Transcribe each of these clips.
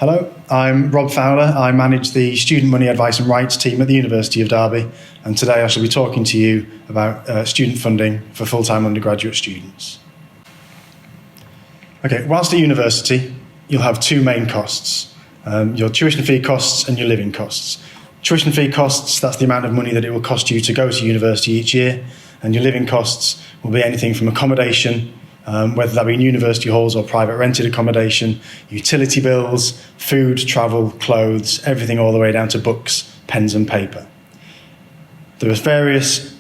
Hello, I'm Rob Fowler. I manage the Student Money Advice and Rights team at the University of Derby, and today I shall be talking to you about student funding for full-time undergraduate students. Okay, whilst at university, you'll have two main costs, your tuition fee costs and your living costs. Tuition fee costs, that's the amount of money that it will cost you to go to university each year, and your living costs will be anything from accommodation, whether that be in university halls or private rented accommodation, utility bills, food, travel, clothes, everything all the way down to books, pens and paper. There are various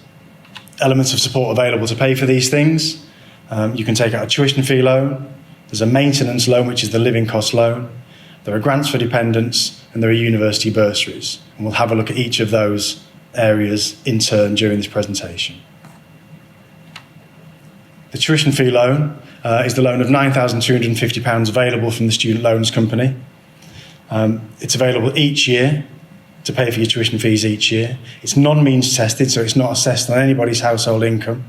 elements of support available to pay for these things. You can take out a tuition fee loan, there's a maintenance loan, which is the living cost loan, there are grants for dependents, and there are university bursaries. And we'll have a look at each of those areas in turn during this presentation. The tuition fee loan is the loan of £9,250 available from the Student Loans Company. It's available each year to pay for your tuition fees each year. It's non-means tested, so it's not assessed on anybody's household income.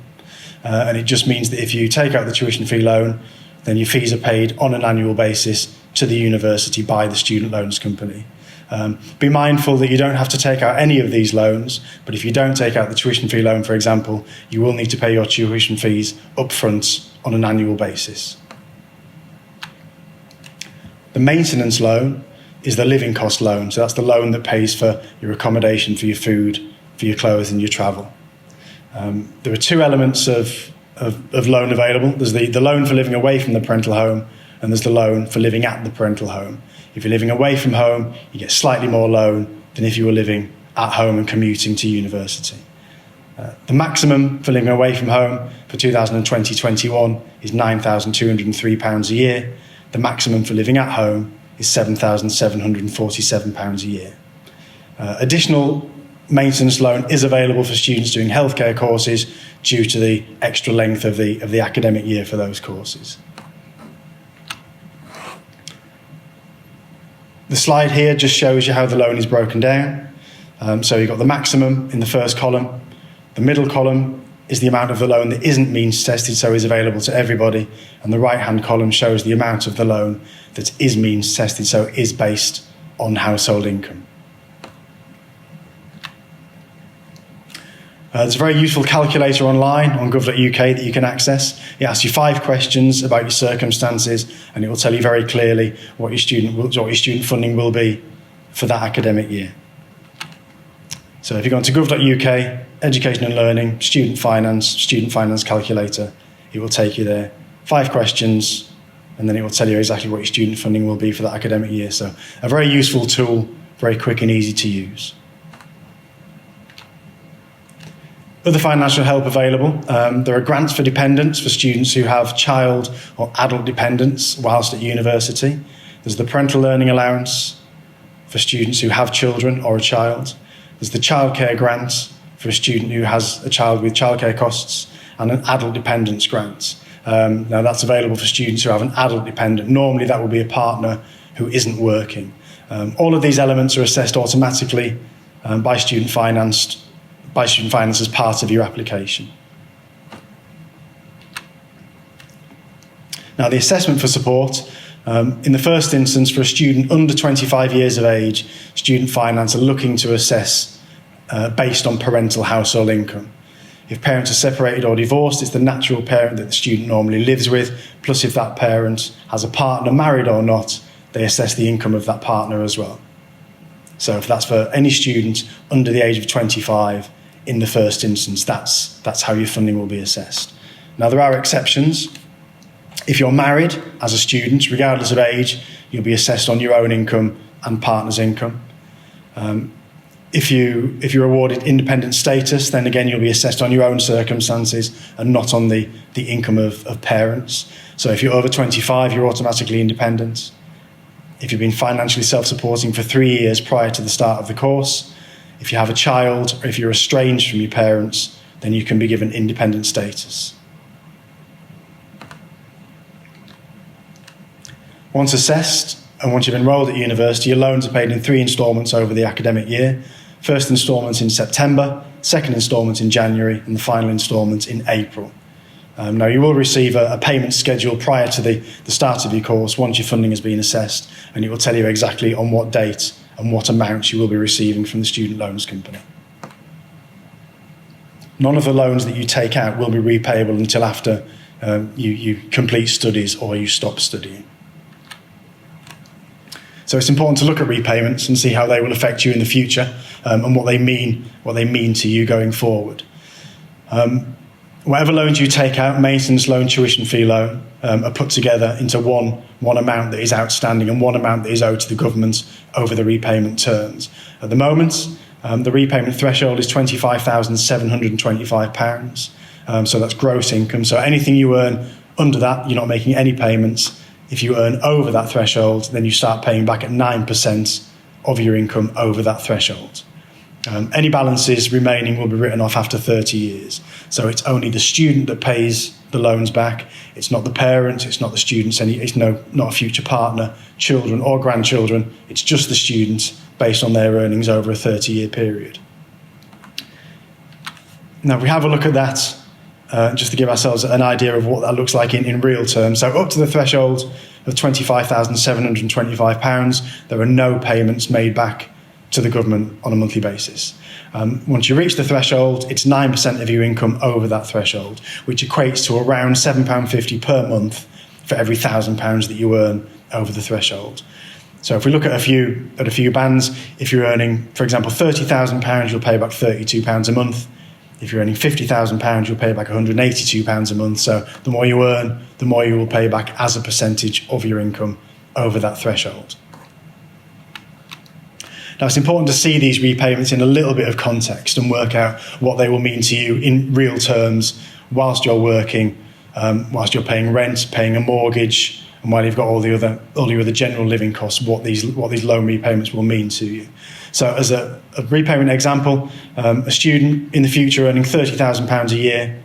And it just means that if you take out the tuition fee loan, then your fees are paid on an annual basis to the university by the Student Loans Company. Be mindful that you don't have to take out any of these loans, but if you don't take out the tuition fee loan, for example, you will need to pay your tuition fees up front on an annual basis. The maintenance loan is the living cost loan, so that's the loan that pays for your accommodation, for your food, for your clothes and your travel. There are two elements of loan available. There's the loan for living away from the parental home, and there's the loan for living at the parental home. If you're living away from home, you get slightly more loan than if you were living at home and commuting to university. The maximum for living away from home for 2020-21 is £9,203 a year. The maximum for living at home is £7,747 a year. Additional maintenance loan is available for students doing healthcare courses due to the extra length of the academic year for those courses. The slide here just shows you how the loan is broken down. So you've got the maximum in the first column. The middle column is the amount of the loan that isn't means tested, so is available to everybody. And the right-hand column shows the amount of the loan that is means tested, so is based on household income. There's a very useful calculator online on gov.uk that you can access. It asks you 5 questions about your circumstances, and it will tell you very clearly what your student funding will be for that academic year. So if you go onto gov.uk, Education and Learning, Student Finance Calculator, it will take you there. 5 questions, and then it will tell you exactly what your student funding will be for that academic year. So a very useful tool, very quick and easy to use. Other financial help available. There are grants for dependents for students who have child or adult dependents whilst at university. There's the parental learning allowance for students who have children or a child. There's the childcare grant for a student who has a child with childcare costs, and an adult dependents grant. Now that's available for students who have an adult dependent. Normally that will be a partner who isn't working. All of these elements are assessed automatically by Student Finance as part of your application. Now, the assessment for support, in the first instance, for a student under 25 years of age, Student Finance are looking to assess based on parental household income. If parents are separated or divorced, it's the natural parent that the student normally lives with, plus if that parent has a partner, married or not, they assess the income of that partner as well. So if that's for any student under the age of 25, in the first instance, that's how your funding will be assessed. Now, there are exceptions. If you're married as a student, regardless of age, you'll be assessed on your own income and partner's income. If you're awarded independent status, then again, you'll be assessed on your own circumstances and not on the income of parents. So if you're over 25, you're automatically independent. If you've been financially self-supporting for 3 years prior to the start of the course, if you have a child, or if you're estranged from your parents, then you can be given independent status. Once assessed, and once you've enrolled at university, your loans are paid in 3 instalments over the academic year. First instalment in September, second instalment in January, and the final instalment in April. Now, you will receive a payment schedule prior to the start of your course once your funding has been assessed, and it will tell you exactly on what date and what amounts you will be receiving from the student loans company. None of the loans that you take out will be repayable until after you complete studies or you stop studying. So it's important to look at repayments and see how they will affect you in the future, and what they mean to you going forward. Whatever loans you take out, maintenance loan, tuition fee loan, are put together into one amount that is outstanding and one amount that is owed to the government over the repayment terms. At the moment, the repayment threshold is £25,725. So that's gross income. So anything you earn under that, you're not making any payments. If you earn over that threshold, then you start paying back at 9% of your income over that threshold. Any balances remaining will be written off after 30 years. So it's only the student that pays the loans back. It's not the parent, it's not the students, it's not a future partner, children or grandchildren. It's just the student based on their earnings over a 30-year period. Now, if we have a look at that, just to give ourselves an idea of what that looks like in real terms. So up to the threshold of £25,725, there are no payments made back to the government on a monthly basis. Once you reach the threshold, it's 9% of your income over that threshold, which equates to around £7.50 per month for every £1,000 that you earn over the threshold. So if we look at a few bands, if you're earning, for example, £30,000, you'll pay back £32 a month. If you're earning £50,000, you'll pay back £182 a month. So the more you earn, the more you will pay back as a percentage of your income over that threshold. Now, it's important to see these repayments in a little bit of context and work out what they will mean to you in real terms whilst you're working, whilst you're paying rent, paying a mortgage, and while you've got all your other general living costs, what these loan repayments will mean to you. So as a repayment example, a student in the future earning £30,000 a year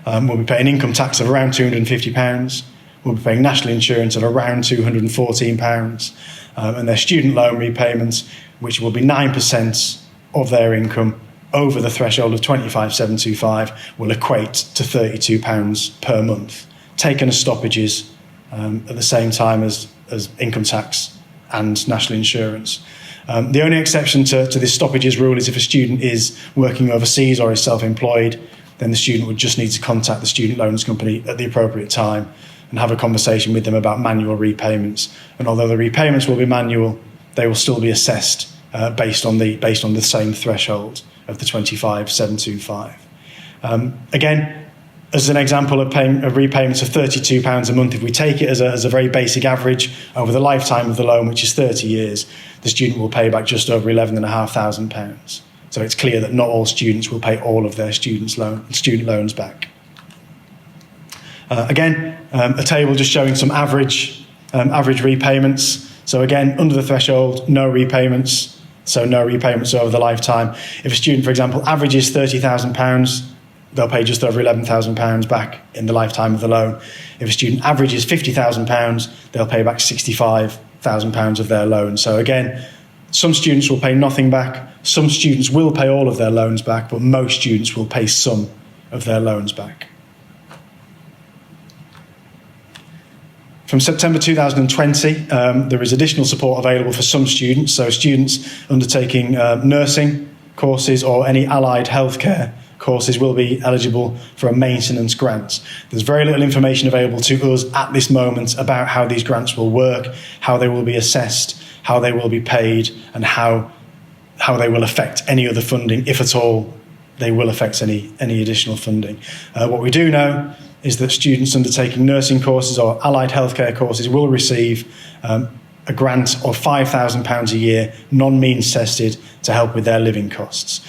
will be paying income tax of around £250, will be paying national insurance of around £214, and their student loan repayments, which will be 9% of their income over the threshold of £25,725, will equate to £32 per month, taken as stoppages at the same time as income tax and national insurance. The only exception to this stoppages rule is if a student is working overseas or is self-employed, then the student would just need to contact the student loans company at the appropriate time and have a conversation with them about manual repayments. And although the repayments will be manual, they will still be assessed based on the same threshold of the 25,725. Again, as an example of paying repayments of £32 a month, if we take it as a very basic average over the lifetime of the loan, which is 30 years, the student will pay back just over £11,500. So it's clear that not all students will pay all of their student loans back. Again, a table just showing some average repayments. So again, under the threshold, no repayments. So no repayments over the lifetime. If a student, for example, averages £30,000, they'll pay just over £11,000 back in the lifetime of the loan. If a student averages £50,000, they'll pay back £65,000 of their loan. So again, some students will pay nothing back. Some students will pay all of their loans back, but most students will pay some of their loans back. From September 2020, there is additional support available for some students. So students undertaking nursing courses or any allied healthcare courses will be eligible for a maintenance grant. There's very little information available to us at this moment about how these grants will work, how they will be assessed, how they will be paid, and how they will affect any other funding, if at all they will affect any additional funding. What we do know is that students undertaking nursing courses or allied healthcare courses will receive a grant of £5,000 a year, non-means tested, to help with their living costs.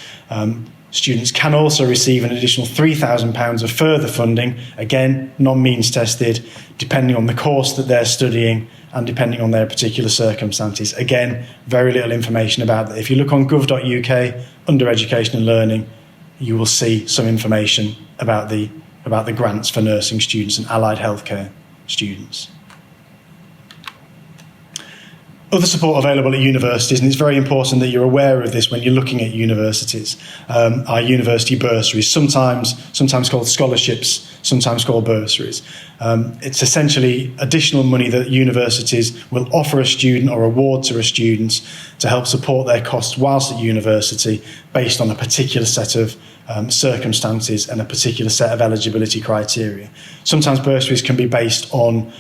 Students can also receive an additional £3,000 of further funding, again, non-means tested, depending on the course that they're studying and depending on their particular circumstances. Again, very little information about that. If you look on gov.uk, under education and learning, you will see some information about the grants for nursing students and allied healthcare students. Other support available at universities, and it's very important that you're aware of this when you're looking at universities, are university bursaries, sometimes called scholarships, sometimes called bursaries. It's essentially additional money that universities will offer a student or award to a student to help support their costs whilst at university based on a particular set of circumstances and a particular set of eligibility criteria. Sometimes bursaries can be based on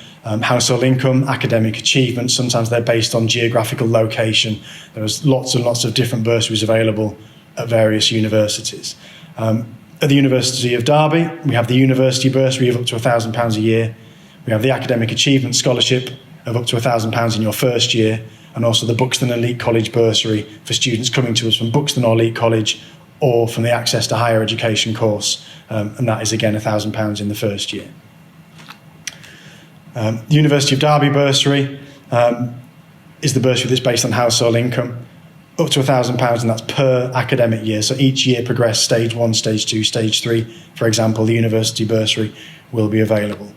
household income, academic achievement. Sometimes they're based on geographical location. There's lots and lots of different bursaries available at various universities. At the University of Derby, we have the university bursary of up to £1,000 a year. We have the academic achievement scholarship of up to £1,000 in your first year, and also the Buxton Elite College bursary for students coming to us from Buxton or Elite College or from the Access to Higher Education course, and that is again £1,000 in the first year. The University of Derby bursary is the bursary that's based on household income, up to £1,000, and that's per academic year. So each year progressed, stage 1, stage 2, stage 3, for example, the university bursary will be available.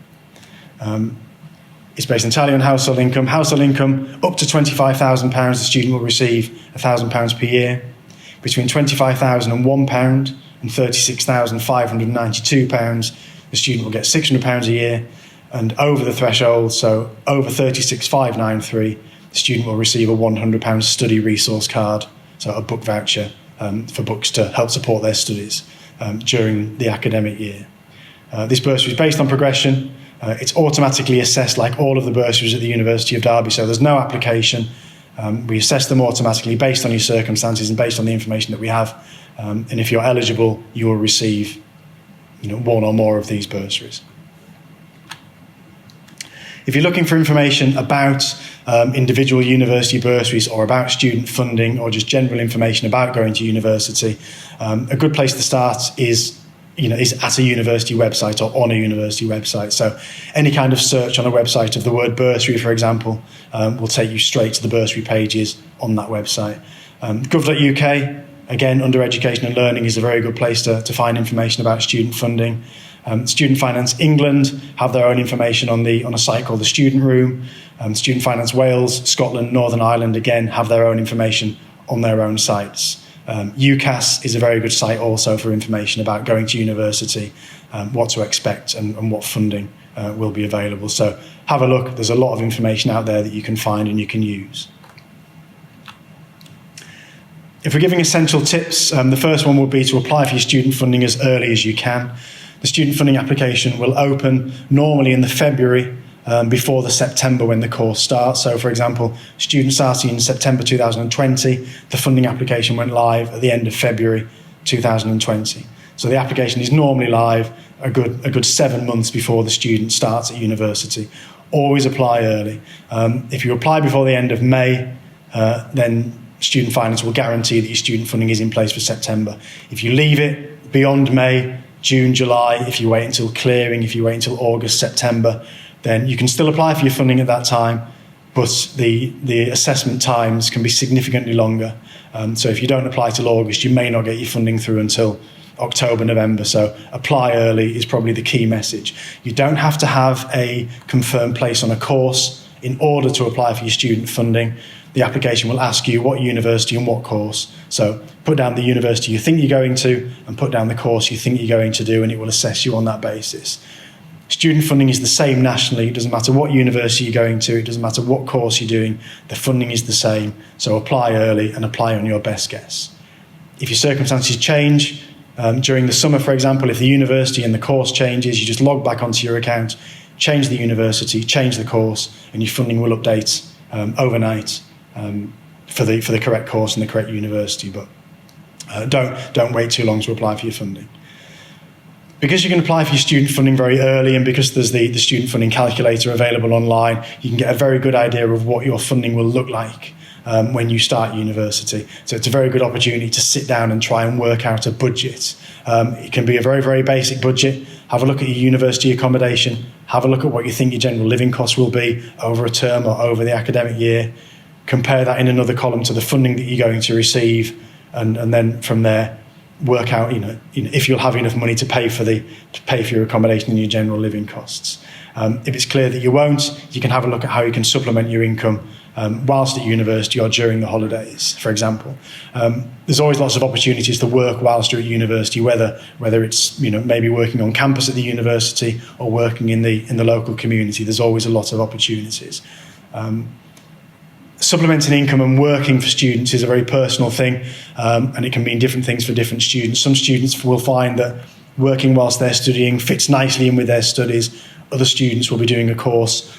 It's based entirely on household income. Household income up to £25,000, the student will receive £1,000 per year. Between £25,001 and £36,592, the student will get £600 a year. And over the threshold, so over 36,593, the student will receive a £100 study resource card, so a book voucher for books to help support their studies during the academic year. This bursary is based on progression. It's automatically assessed like all of the bursaries at the University of Derby, so there's no application. We assess them automatically based on your circumstances and based on the information that we have. And if you're eligible, you will receive one or more of these bursaries. If you're looking for information about individual university bursaries or about student funding or just general information about going to university, a good place to start is at a university website or on a university website. So any kind of search on a website of the word bursary, for example, will take you straight to the bursary pages on that website. Gov.uk, again, under education and learning, is a very good place to find information about student funding. Student Finance England have their own information on a site called the Student Room. Student Finance Wales, Scotland, Northern Ireland, again, have their own information on their own sites. UCAS is a very good site also for information about going to university, what to expect and what funding will be available. So have a look. There's a lot of information out there that you can find and you can use. If we're giving essential tips, the first one would be to apply for your student funding as early as you can. The student funding application will open normally in the February before the September when the course starts. So, for example, students starting in September 2020, the funding application went live at the end of February 2020. So the application is normally live a good 7 months before the student starts at university. Always apply early. If you apply before the end of May, then Student Finance will guarantee that your student funding is in place for September. If you leave it beyond May, June, July, if you wait until clearing, if you wait until August, September, then you can still apply for your funding at that time, but the assessment times can be significantly longer. So if you don't apply till August, you may not get your funding through until October, November. So apply early is probably the key message. You don't have to have a confirmed place on a course in order to apply for your student funding. The application will ask you what university and what course. So put down the university you think you're going to and put down the course you think you're going to do, and it will assess you on that basis. Student funding is the same nationally. It doesn't matter what university you're going to. It doesn't matter what course you're doing. The funding is the same. So apply early and apply on your best guess. If your circumstances change during the summer, for example, if the university and the course changes, you just log back onto your account, change the university, change the course, and your funding will update overnight for the correct course and the correct university. But don't wait too long to apply for your funding. Because you can apply for your student funding very early, and because there's the student funding calculator available online, you can get a very good idea of what your funding will look like when you start university. So it's a very good opportunity to sit down and try and work out a budget. It can be a very, very basic budget. Have a look at your university accommodation. Have a look at what you think your general living costs will be over a term or over the academic year. Compare that in another column to the funding that you're going to receive, and then from there, work out, if you'll have enough money to pay for your accommodation and your general living costs. If it's clear that you won't, you can have a look at how you can supplement your income whilst at university or during the holidays, for example. There's always lots of opportunities to work whilst you're at university, whether it's maybe working on campus at the university or working in the local community. There's always a lot of opportunities. Supplementing income and working for students is a very personal thing, and it can mean different things for different students. Some students will find that working whilst they're studying fits nicely in with their studies. Other students will be doing a course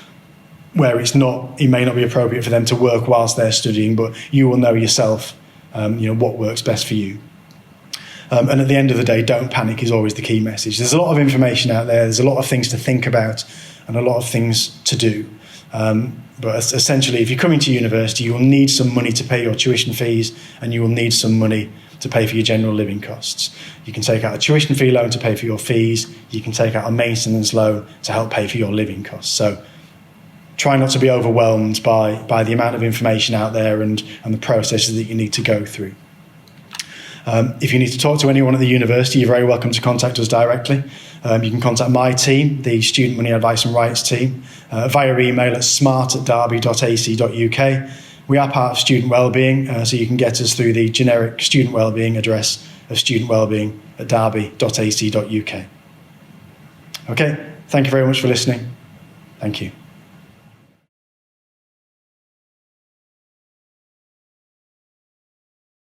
where it may not be appropriate for them to work whilst they're studying, but you will know yourself, what works best for you. And at the end of the day, don't panic is always the key message. There's a lot of information out there. There's a lot of things to think about and a lot of things to do. But essentially, if you're coming to university, you will need some money to pay your tuition fees, and you will need some money to pay for your general living costs. You can take out a tuition fee loan to pay for your fees. You can take out a maintenance loan to help pay for your living costs. So try not to be overwhelmed by the amount of information out there and the processes that you need to go through. If you need to talk to anyone at the university, you're very welcome to contact us directly. You can contact my team, the Student Money Advice and Rights team, via email at smart@derby.ac.uk. We are part of Student Wellbeing, so you can get us through the generic Student Wellbeing address of studentwellbeing@derby.ac.uk. Okay, thank you very much for listening. Thank you.